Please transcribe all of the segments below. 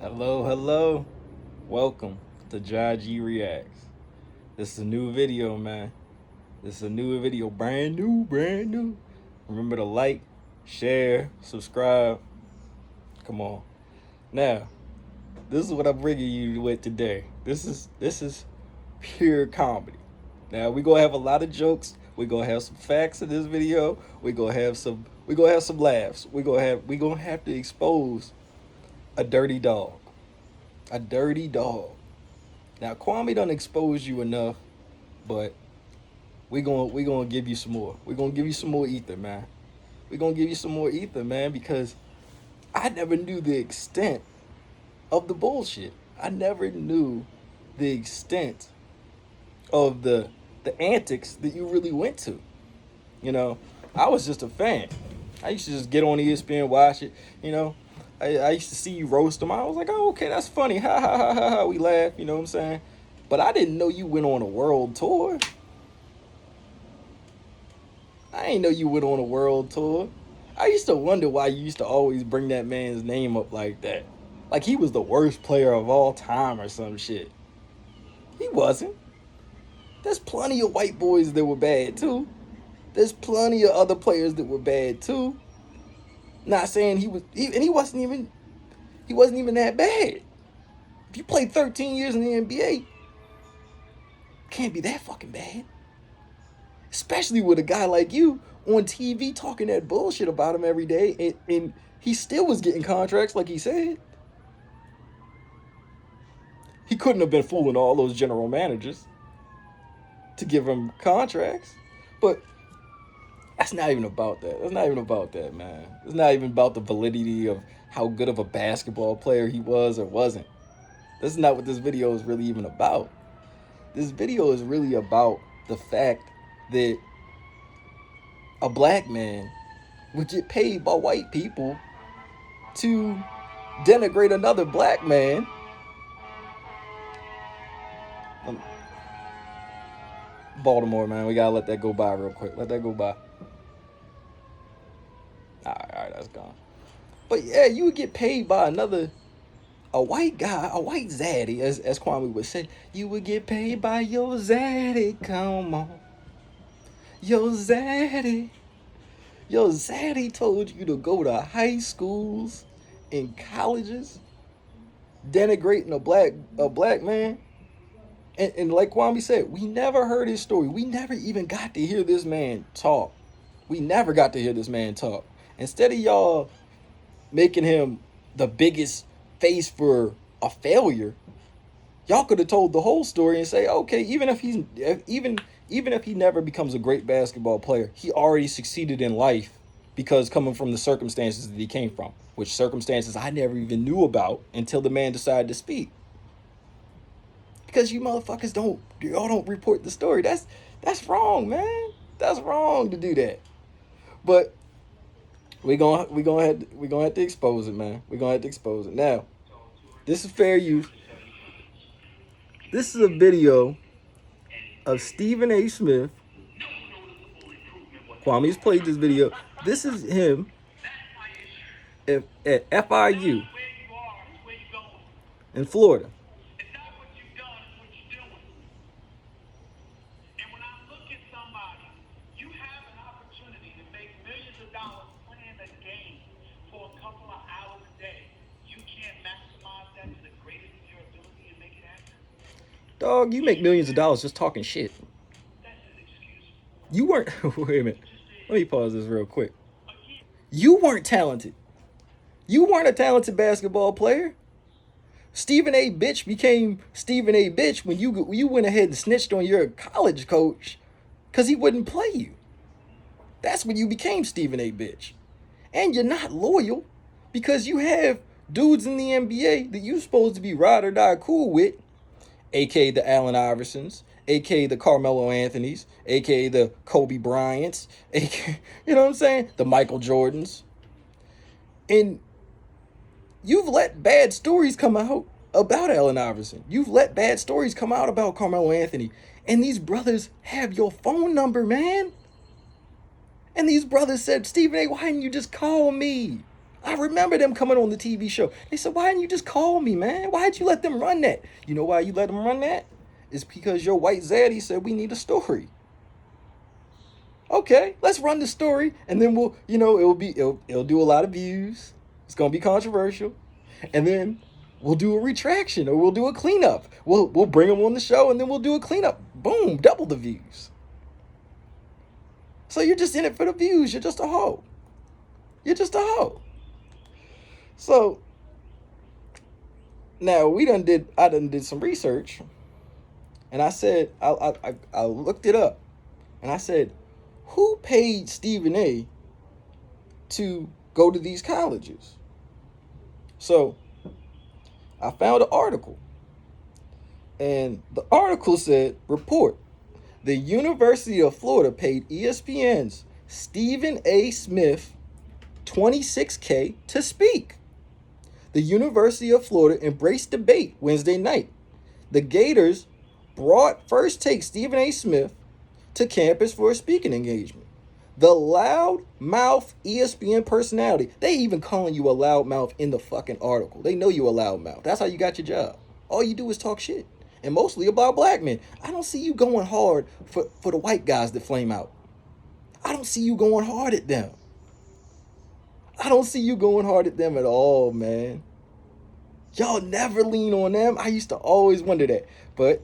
Hello. Welcome to Jaji Reacts. This is a new video, man. This is a new video, brand new. Remember to like, share, subscribe. Come on. Now, this is what I'm bringing you with today. This is pure comedy. Now we gonna have a lot of jokes. We gonna have some facts in this video. We gonna have some laughs. We gonna have to expose a dirty dog. A dirty dog. Now Kwame done exposed you enough, but we gonna give you some more. We're gonna give you some more ether, man. We're gonna give you some more ether, man, because I never knew the extent of the bullshit. I never knew the extent of the antics that you really went to. You know, I was just a fan. I used to just get on ESPN, watch it. You know, I used to see you roast them. I was like, oh, okay, that's funny. Ha ha ha ha ha. We laugh. You know what I'm saying? But I didn't know you went on a world tour. I ain't know you went on a world tour. I used to wonder why you used to always bring that man's name up like that. Like he was the worst player of all time or some shit. He wasn't. There's plenty of white boys that were bad too. There's plenty of other players that were bad too. Not saying he wasn't even that bad. If you played 13 years in the NBA, can't be that fucking bad. Especially with a guy like you on TV talking that bullshit about him every day, and he still was getting contracts like he said. He couldn't have been fooling all those general managers to give him contracts. But that's not even about that. That's not even about that, man. It's not even about the validity of how good of a basketball player he was or wasn't. That's not what this video is really even about. This video is really about the fact that a black man would get paid by white people to denigrate another black man. Baltimore, man, we gotta let that go by real quick. Let that go by. All right, that's gone. But yeah, you would get paid by a white guy, a white zaddy, as Kwame would say. You would get paid by your zaddy. Come on, your zaddy. Your zaddy told you to go to high schools and colleges, denigrating a black man. And like Kwame said, we never heard his story. We never even got to hear this man talk. We never got to hear this man talk. Instead of y'all making him the biggest face for a failure, y'all could have told the whole story and say, okay, even if he never becomes a great basketball player, he already succeeded in life because coming from the circumstances that he came from, which circumstances I never even knew about until the man decided to speak. Because you motherfuckers don't report the story. That's wrong, man. That's wrong to do that. But we're gonna have to expose it, man. We're gonna have to expose it. Now, this is fair use. This is a video of Stephen A. Smith. Kwame's played this video. This is him at FIU in Florida. Dog, you make millions of dollars just talking shit. You weren't. Wait a minute. Let me pause this real quick. You weren't talented. You weren't a talented basketball player. Stephen A. Bitch became Stephen A. Bitch when you went ahead and snitched on your college coach because he wouldn't play you. That's when you became Stephen A. Bitch. And you're not loyal because you have dudes in the NBA that you're supposed to be ride or die cool with, aka the Allen Iversons, aka the Carmelo Anthonys, aka the Kobe Bryants, aka, you know what I'm saying? The Michael Jordans. And you've let bad stories come out about Allen Iverson. You've let bad stories come out about Carmelo Anthony. And these brothers have your phone number, man. And these brothers said, Stephen A., why didn't you just call me? I remember them coming on the TV show. They said, why didn't you just call me, man? Why did you let them run that? You know why you let them run that? It's because your white zaddy said we need a story. Okay, let's run the story, and then we'll, it'll do a lot of views. It's gonna be controversial, and then we'll do a retraction or we'll do a cleanup. We'll bring them on the show, and then we'll do a cleanup. Boom, double the views. So you're just in it for the views. You're just a hoe. You're just a hoe. So now I done did some research, and I said I looked it up, and I said, who paid Stephen A to go to these colleges? So I found an article, and the article said, report, the University of Florida paid ESPN's Stephen A. Smith $26K to speak. The University of Florida embraced debate Wednesday night. The Gators brought First Take Stephen A. Smith to campus for a speaking engagement. The loudmouth ESPN personality, they even calling you a loudmouth in the fucking article. They know you a loudmouth. That's how you got your job. All you do is talk shit. And mostly about black men. I don't see you going hard for the white guys that flame out. I don't see you going hard at them. I don't see you going hard at them at all, man. Y'all never lean on them. I used to always wonder that. But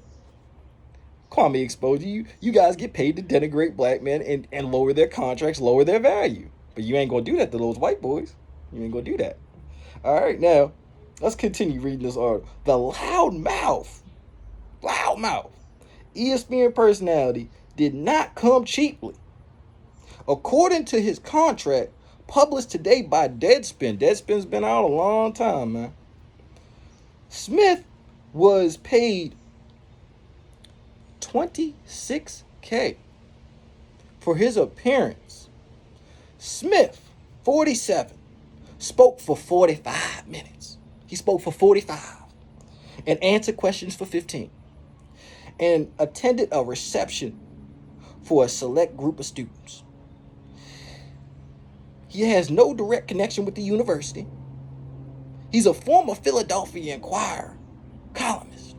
Kwame exposed you. You guys get paid to denigrate black men and lower their contracts, lower their value. But you ain't going to do that to those white boys. You ain't going to do that. All right, now, let's continue reading this article. The loudmouth ESPN personality did not come cheaply. According to his contract, published today by Deadspin's been out a long time, man. Smith was paid $26K for his appearance. Smith, 47, spoke for 45 minutes. He spoke for 45 and answered questions for 15 and attended a reception for a select group of students. He has no direct connection with the university. He's a former Philadelphia Inquirer columnist.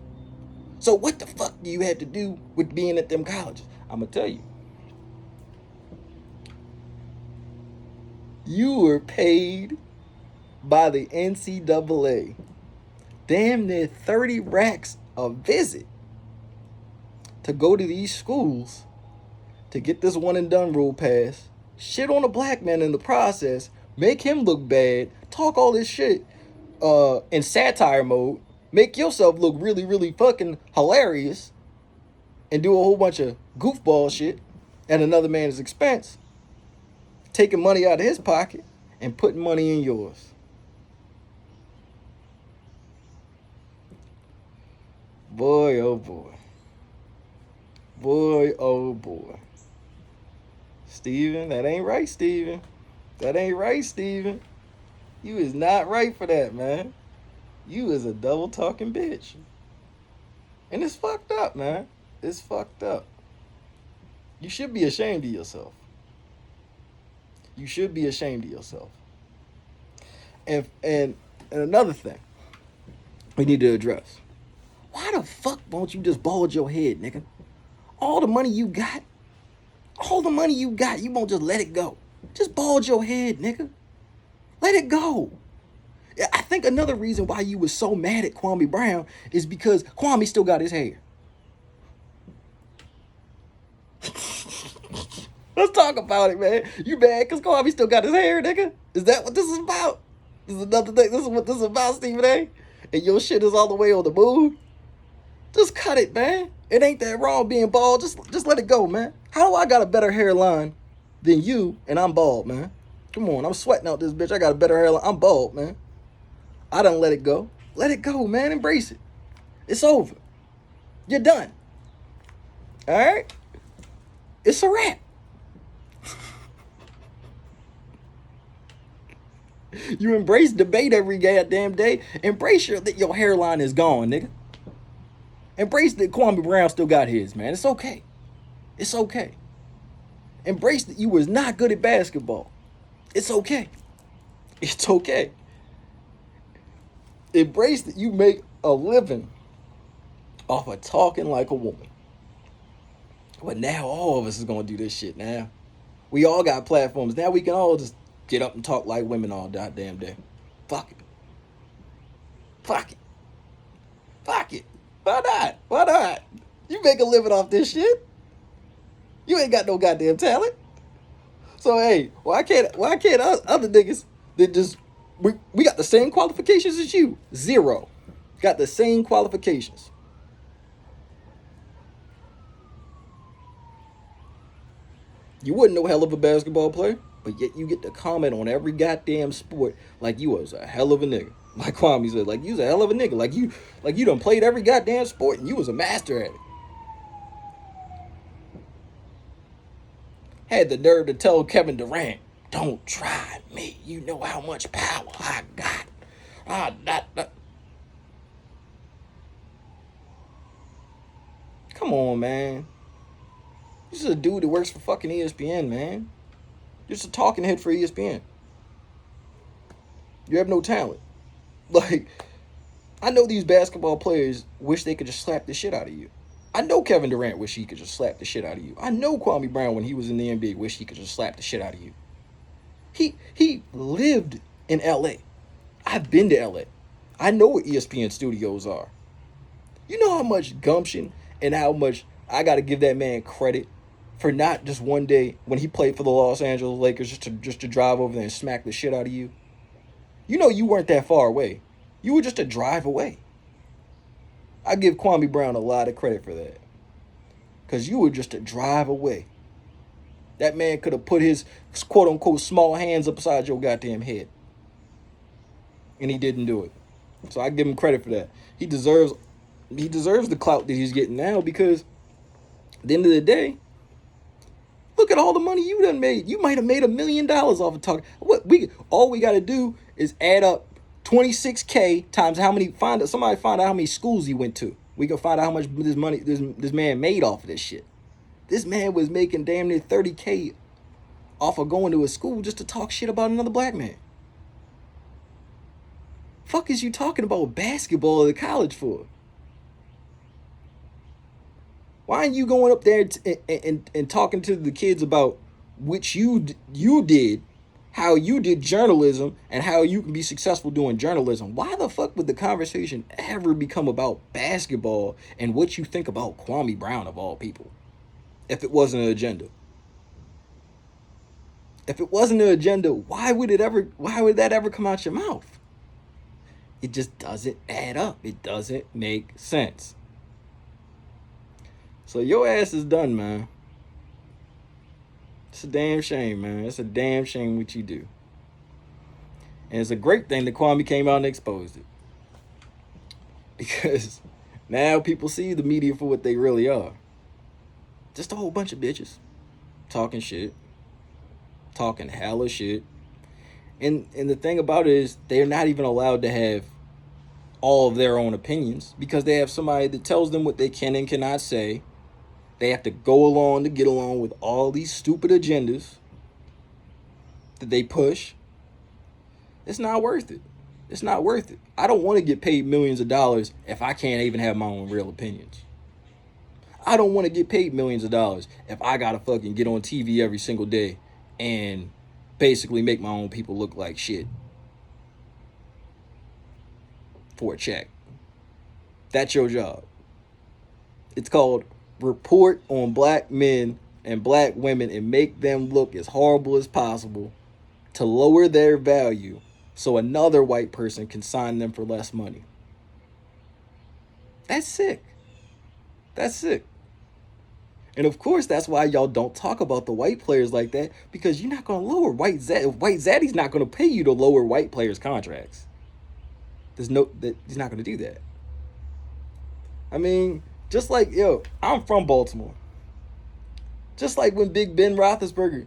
So what the fuck do you have to do with being at them colleges? I'm going to tell you. You were paid by the NCAA damn near 30 racks a visit to go to these schools to get this one and done rule passed, shit on a black man in the process, make him look bad, talk all this shit in satire mode, make yourself look really, really fucking hilarious, and do a whole bunch of goofball shit at another man's expense, taking money out of his pocket and putting money in yours. Boy, oh boy. Boy, oh boy. Steven, that ain't right, Steven. That ain't right, Steven. You is not right for that, man. You is a double talking bitch. And it's fucked up, man. It's fucked up. You should be ashamed of yourself. You should be ashamed of yourself. And another thing we need to address. Why the fuck won't you just bulge your head, nigga? All the money you got, you won't just let it go. Just bulge your head, nigga. Let it go. I think another reason why you was so mad at Kwame Brown is because Kwame still got his hair. Let's talk about it, man. You mad because Kwame still got his hair, nigga? Is that what this is about? This is another thing. This is what this is about, Stephen A. And your shit is all the way on the move. Just cut it, man. It ain't that wrong being bald. Just let it go, man. How do I got a better hairline than you and I'm bald, man? Come on, I'm sweating out this bitch. I got a better hairline. I'm bald, man. I done let it go. Let it go, man. Embrace it. It's over. You're done. All right? It's a wrap. You embrace debate every goddamn day. Embrace that your hairline is gone, nigga. Embrace that Kwame Brown still got his, man. It's okay. It's okay. Embrace that you was not good at basketball. It's okay. It's okay. Embrace that you make a living off of talking like a woman. But now all of us is gonna do this shit now. We all got platforms. Now we can all just get up and talk like women all goddamn day. Fuck it. Fuck it. Fuck it. Why not? Why not? You make a living off this shit. You ain't got no goddamn talent. So hey, why can't us other niggas that just we got the same qualifications as you? Zero. Got the same qualifications. You wasn't no hell of a basketball player, but yet you get to comment on every goddamn sport like you was a hell of a nigga. Like Kwame said, like you was a hell of a nigga. Like you done played every goddamn sport and you was a master at it. Had the nerve to tell Kevin Durant, "Don't try me. You know how much power I got." Come on, man. This is a dude that works for fucking ESPN, man. You're just a talking head for ESPN. You have no talent. Like, I know these basketball players wish they could just slap the shit out of you. I know Kevin Durant wish he could just slap the shit out of you. I know Kwame Brown, when he was in the NBA, wish he could just slap the shit out of you. He lived in LA. I've been to LA. I know what ESPN studios are. You know how much gumption and how much I got to give that man credit for not just one day when he played for the Los Angeles Lakers just to drive over there and smack the shit out of you. You know you weren't that far away. You were just a drive away. I give Kwame Brown a lot of credit for that. Because you were just a drive away. That man could have put his quote-unquote small hands upside your goddamn head. And he didn't do it. So I give him credit for that. He deserves the clout that he's getting now, because at the end of the day, look at all the money you done made. You might have made $1 million off of talking. All we got to do is add up 26K times how many, somebody find out how many schools he went to. We can find out how much this man made off of this shit. This man was making damn near 30K off of going to a school just to talk shit about another black man. Fuck is you talking about basketball at college for? Why aren't you going up there and talking to the kids about which you did, how you did journalism, and how you can be successful doing journalism? Why the fuck would the conversation ever become about basketball and what you think about Kwame Brown, of all people, if it wasn't an agenda? If it wasn't an agenda, why would that ever come out your mouth? It just doesn't add up. It doesn't make sense. So your ass is done, man. It's a damn shame, man. It's a damn shame what you do. And it's a great thing that Kwame came out and exposed it. Because now people see the media for what they really are. Just a whole bunch of bitches. Talking shit. Talking hella shit. And the thing about it is, they're not even allowed to have all of their own opinions, because they have somebody that tells them what they can and cannot say. They have to go along to get along with all these stupid agendas that they push. It's not worth it. It's not worth it. I don't want to get paid millions of dollars if I can't even have my own real opinions. I don't want to get paid millions of dollars if I gotta fucking get on TV every single day and basically make my own people look like shit for a check. That's your job. It's called report on black men and black women and make them look as horrible as possible to lower their value so another white person can sign them for less money. That's sick. That's sick. And of course, that's why y'all don't talk about the white players like that, because you're not going to lower White Zaddy's not going to pay you to lower white players' contracts. He's not going to do that. I mean, just like, I'm from Baltimore. Just like when Big Ben Roethlisberger,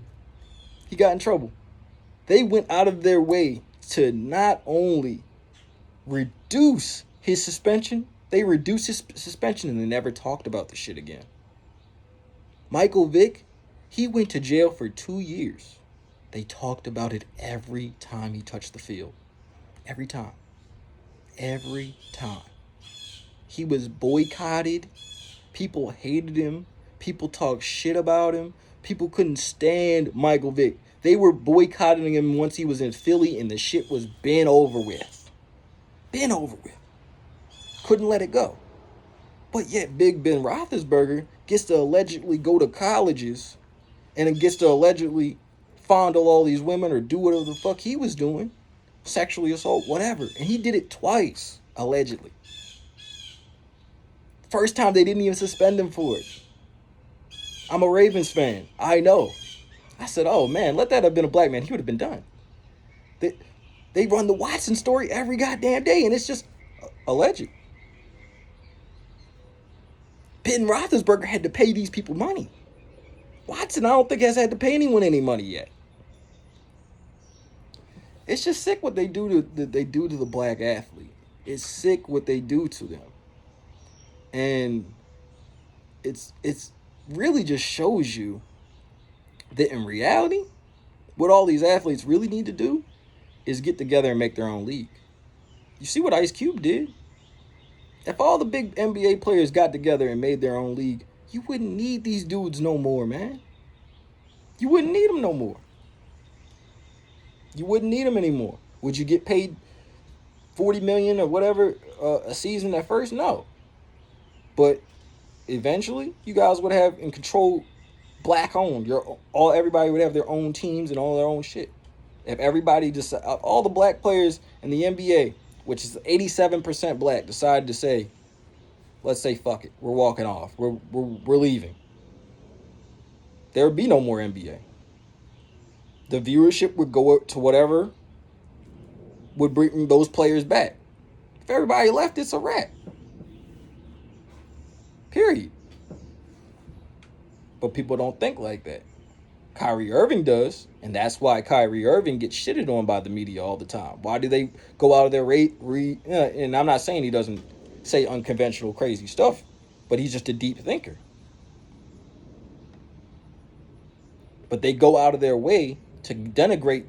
he got in trouble. They went out of their way to not only reduce his suspension, they reduced his suspension and they never talked about the shit again. Michael Vick, he went to jail for 2 years. They talked about it every time he touched the field. Every time. Every time. He was boycotted. People hated him. People talked shit about him. People couldn't stand Michael Vick. They were boycotting him once he was in Philly, and the shit was been over with. Been over with. Couldn't let it go. But yet Big Ben Roethlisberger gets to allegedly go to colleges and it gets to allegedly fondle all these women or do whatever the fuck he was doing. Sexually assault, whatever. And he did it twice, allegedly. First time they didn't even suspend him for it. I'm a Ravens fan. I know. I said, oh man, let that have been a black man. He would have been done. They run the Watson story every goddamn day, and it's just alleged. Ben Roethlisberger had to pay these people money. Watson, I don't think, has had to pay anyone any money yet. It's just sick what they do to the black athlete. It's sick what they do to them. And it's really just shows you that in reality, what all these athletes really need to do is get together and make their own league. You see what Ice Cube did? If all the big NBA players got together and made their own league, you wouldn't need these dudes no more, man. You wouldn't need them no more. You wouldn't need them anymore. Would you get paid $40 million or whatever a season at first? No. But eventually, you guys would have in control, black owned. Everybody would have their own teams and all their own shit. If everybody all the black players in the NBA, which is 87% black, decided to say, let's say fuck it, we're walking off, we're leaving, there would be no more NBA. The viewership would go to whatever would bring those players back. If everybody left, it's a wrap. Period. But people don't think like that. Kyrie Irving does, and that's why Kyrie Irving gets shitted on by the media all the time. Why do they go out of their and I'm not saying he doesn't say unconventional, crazy stuff, but he's just a deep thinker. But they go out of their way to denigrate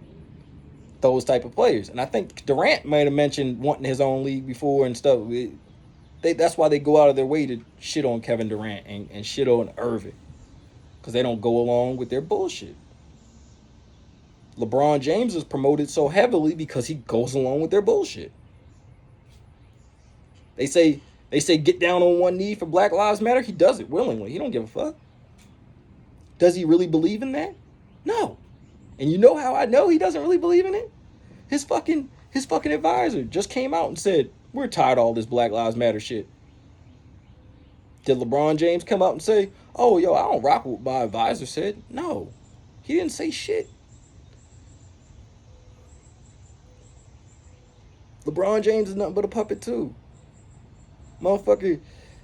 those type of players. And I think Durant might have mentioned wanting his own league before and stuff. That's why they go out of their way to shit on Kevin Durant and shit on Irving. Because they don't go along with their bullshit. LeBron James is promoted so heavily because he goes along with their bullshit. They say get down on one knee for Black Lives Matter. He does it willingly. He don't give a fuck. Does he really believe in that? No. And you know how I know he doesn't really believe in it? His fucking advisor just came out and said, we're tired of all this Black Lives Matter shit. Did LeBron James come out and say, oh, yo, I don't rock with what my advisor said? No. He didn't say shit. LeBron James is nothing but a puppet, too. Motherfucker,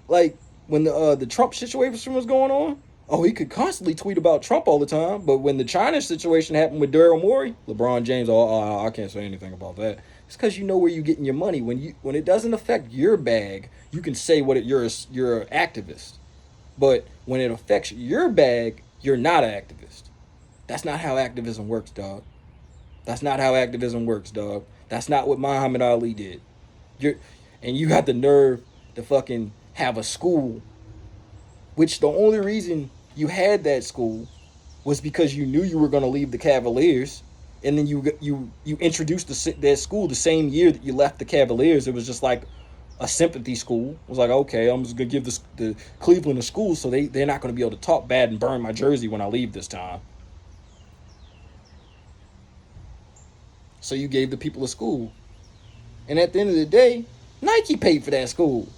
like, when the Trump situation was going on, oh, he could constantly tweet about Trump all the time, but when the China situation happened with Daryl Morey, LeBron James, I can't say anything about that. It's because you know where you're getting your money. When it doesn't affect your bag, you can say you're an activist. But when it affects your bag, you're not an activist. That's not how activism works, dog. That's not how activism works, dog. That's not what Muhammad Ali did. You got the nerve to fucking have a school, which the only reason you had that school was because you knew you were going to leave the Cavaliers, and then you introduced that school the same year that you left the Cavaliers. It was just like a sympathy school. It was like, okay, I'm just going to give the Cleveland a school so they're not going to be able to talk bad and burn my jersey when I leave this time. So you gave the people a school. And at the end of the day, Nike paid for that school.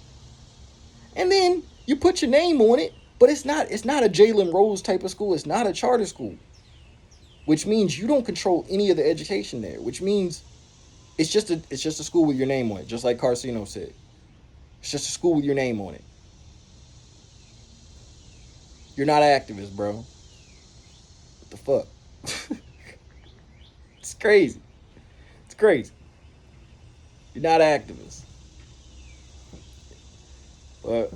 And then you put your name on it, but it's not a Jalen Rose type of school. It's not a charter school. Which means you don't control any of the education there. Which means it's just a school with your name on it, just like Carcino said. It's just a school with your name on it. You're not an activist, bro. What the fuck? It's crazy. It's crazy. You're not an activist. But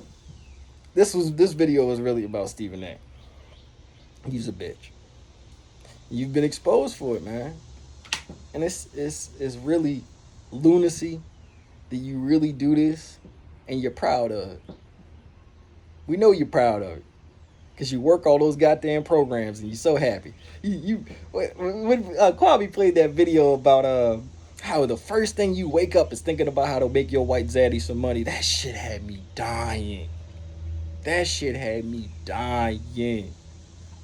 this video was really about Stephen A. He's a bitch. You've been exposed for it, man. And it's really lunacy that you really do this and you're proud of it. We know you're proud of it. Because you work all those goddamn programs and you're so happy. When Kwame played that video about how the first thing you wake up is thinking about how to make your white zaddy some money, that shit had me dying. That shit had me dying.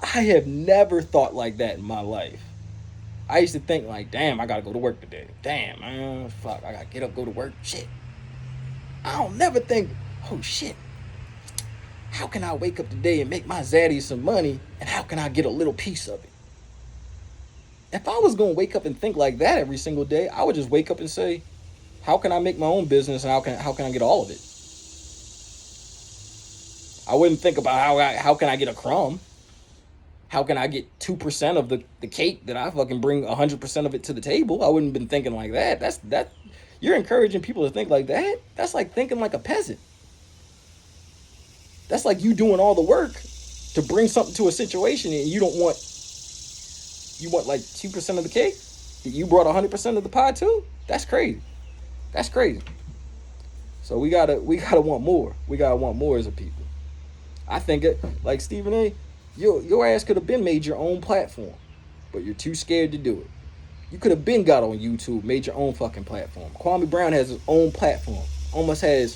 I have never thought like that in my life. I used to think like, damn, I gotta go to work today. Damn, man, fuck, I gotta get up, go to work. Shit. I don't never think, oh shit, how can I wake up today and make my zaddy some money, and how can I get a little piece of it? If I was gonna wake up and think like that every single day, I would just wake up and say, how can I make my own business, and how can I get all of it? I wouldn't think about how can I get a crumb. How can I get 2% of the cake that I fucking bring 100% of it to the table? I wouldn't have been thinking like that. That you're encouraging people to think like that. That's like thinking like a peasant. That's like you doing all the work to bring something to a situation and you want like 2% of the cake? That you brought 100% of the pie too? That's crazy. That's crazy. So we gotta want more. We gotta want more as a people. I think it like Stephen A. Your ass could have been made your own platform, but you're too scared to do it. You could have been got on YouTube, made your own fucking platform. Kwame Brown has his own platform. Almost has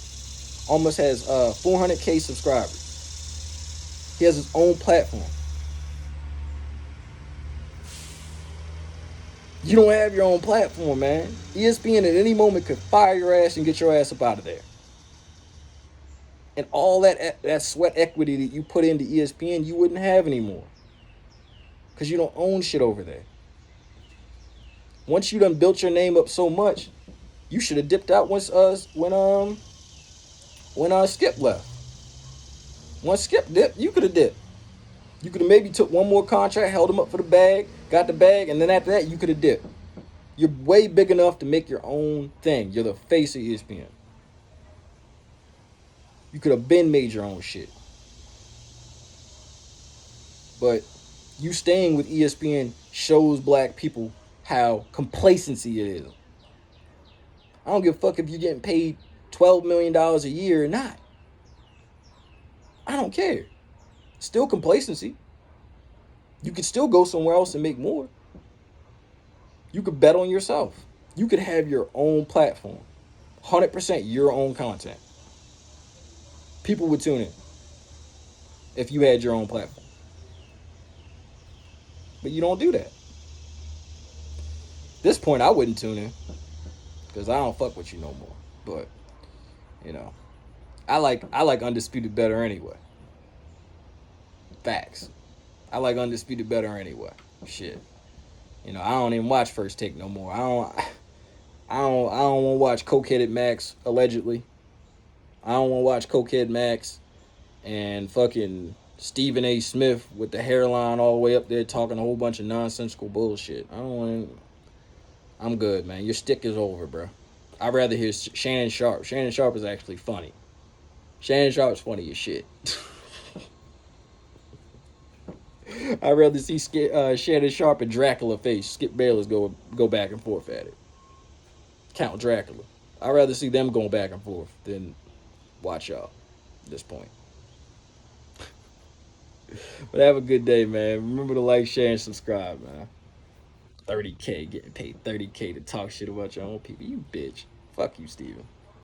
400K subscribers. He has his own platform. You don't have your own platform, man. ESPN at any moment could fire your ass and get your ass up out of there. And all that sweat equity that you put into ESPN, you wouldn't have anymore. Because you don't own shit over there. Once you done built your name up so much, you should have dipped out when Skip left. Once Skip dipped, you could have dipped. You could have maybe took one more contract, held him up for the bag, got the bag, and then after that, you could have dipped. You're way big enough to make your own thing. You're the face of ESPN. You could have been made your own shit. But you staying with ESPN shows black people how complacency it is. I don't give a fuck if you're getting paid $12 million a year or not. I don't care. Still complacency. You could still go somewhere else and make more. You could bet on yourself. You could have your own platform. 100% your own content. People would tune in if you had your own platform. But you don't do that. At this point, I wouldn't tune in because I don't fuck with you no more. But, you know, I like Undisputed better anyway. Facts. I like Undisputed better anyway. Shit. You know, I don't even watch First Take no more. I don't want to watch Cokeheaded Max allegedly. I don't want to watch Cokehead Max and fucking Stephen A. Smith with the hairline all the way up there talking a whole bunch of nonsensical bullshit. I don't want to. I'm good, man. Your stick is over, bro. I'd rather hear Shannon Sharp. Shannon Sharp is actually funny. Shannon Sharp's funny as shit. I'd rather see Shannon Sharp and Dracula face Skip Bayless go back and forth at it. Count Dracula. I'd rather see them going back and forth than watch y'all at this point. But have a good day, man. Remember to like, share, and subscribe, man. 30K, getting paid 30K to talk shit about your own people. You bitch. Fuck you, Steven.